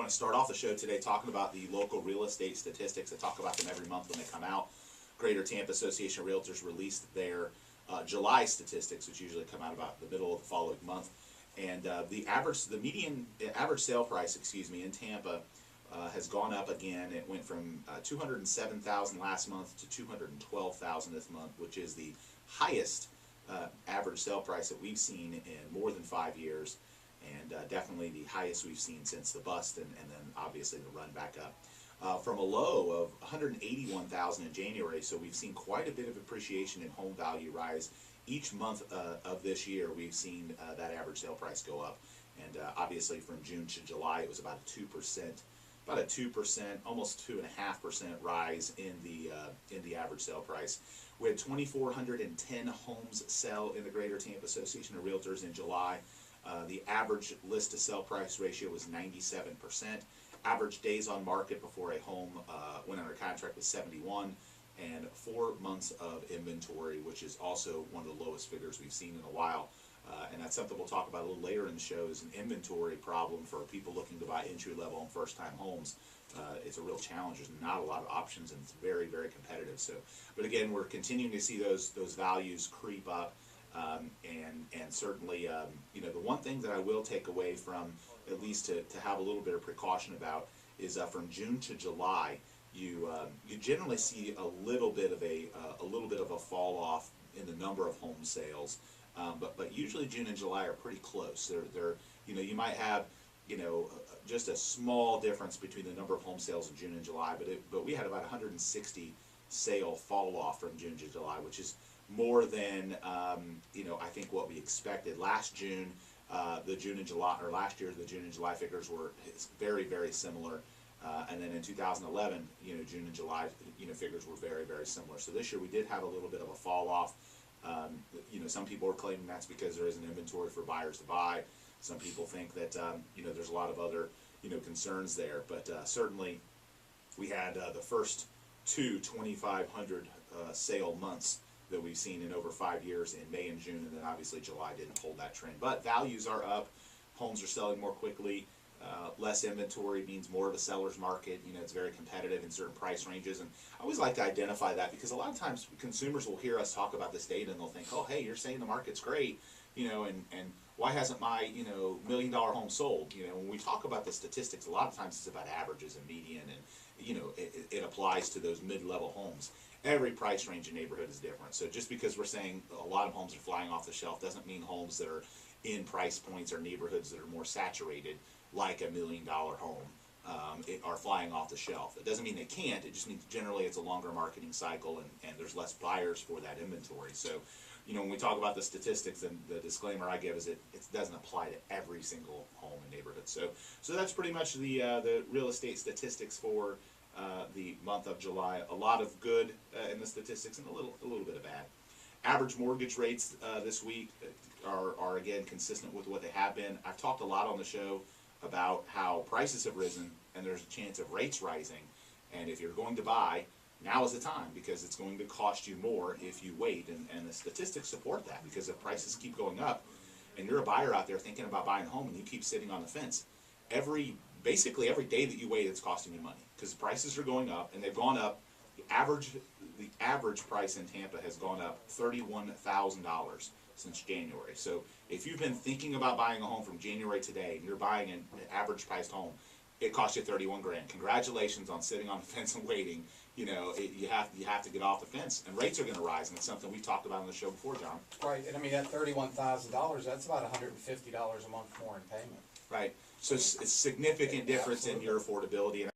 want to start off the show today talking about the local real estate statistics. I talk about them every month when they come out. Greater Tampa Association of Realtors released their July statistics, which usually come out about the middle of the following month. And the average sale price, in Tampa has gone up again. It went from $207,000 last month to $212,000 this month, which is the highest average sale price that we've seen in more than 5 years, and definitely the highest we've seen since the bust, and then obviously the run back up. From a low of $181,000 in January, so we've seen quite a bit of appreciation in home value rise. Each month of this year, we've seen that average sale price go up, and obviously from June to July, it was about a 2%, almost 2.5% rise in the average sale price. We had 2,410 homes sell in the Greater Tampa Association of Realtors in July. The average list to sell price ratio was 97%. Average days on market before a home went under contract was 71, and 4 months of inventory, which is also one of the lowest figures we've seen in a while. And that's something we'll talk about a little later in the show, is an inventory problem for people looking to buy entry-level and first-time homes. It's a real challenge. There's not a lot of options, and it's very, very competitive. So, but again, we're continuing to see those values creep up, and certainly, the one thing that I will take away from, at least to have a little bit of precaution about, is from June to July, you generally see a little bit of a fall off in the number of home sales. But usually June and July are pretty close. They're you might have just a small difference between the number of home sales in June and July, but we had about 160 sale fall off from June to July, which is more than I think what we expected. Last June, the June and July, or last year the June and July figures were very, very similar, and then in 2011, June and July figures were very, very similar. So this year we did have a little bit of a fall off. Some people are claiming that's because there isn't inventory for buyers to buy. Some people think that there's a lot of other concerns there, but certainly we had the first two 2,500 sale months that we've seen in over 5 years in May and June, and then obviously July didn't hold that trend. But values are up, homes are selling more quickly. Less inventory means more of a seller's market. It's very competitive in certain price ranges, and I always like to identify that, because a lot of times consumers will hear us talk about this data and they'll think, oh, hey, you're saying the market's great, and why hasn't my $1 million home sold? When we talk about the statistics, a lot of times it's about averages and median, and it applies to those mid-level homes. Every price range and neighborhood is different. So just because we're saying a lot of homes are flying off the shelf doesn't mean homes that are in price points or neighborhoods that are more saturated, like a $1 million home, are flying off the shelf. It doesn't mean they can't. It just means generally it's a longer marketing cycle, and there's less buyers for that inventory. So, when we talk about the statistics, and the disclaimer I give is it doesn't apply to every single home and neighborhood. So that's pretty much the real estate statistics for the month of July. A lot of good in the statistics, and a little bit of bad. Average mortgage rates this week are again consistent with what they have been. I've talked a lot on the show about how prices have risen, and there's a chance of rates rising. And if you're going to buy, now is the time, because it's going to cost you more if you wait. And the statistics support that, because if prices keep going up, and you're a buyer out there thinking about buying a home, and you keep sitting on the fence, basically every day that you wait, it's costing you money, because prices are going up, and they've gone up. The average price in Tampa has gone up $31,000 since January. So if you've been thinking about buying a home from January to today, and you're buying an average priced home, it cost you 31 grand. Congratulations on sitting on the fence and waiting. You have to get off the fence, and rates are going to rise, and it's something we talked about on the show before, John. Right, and I mean, at $31,000, that's about $150 a month more in payment. Right. So it's a significant difference in your affordability. And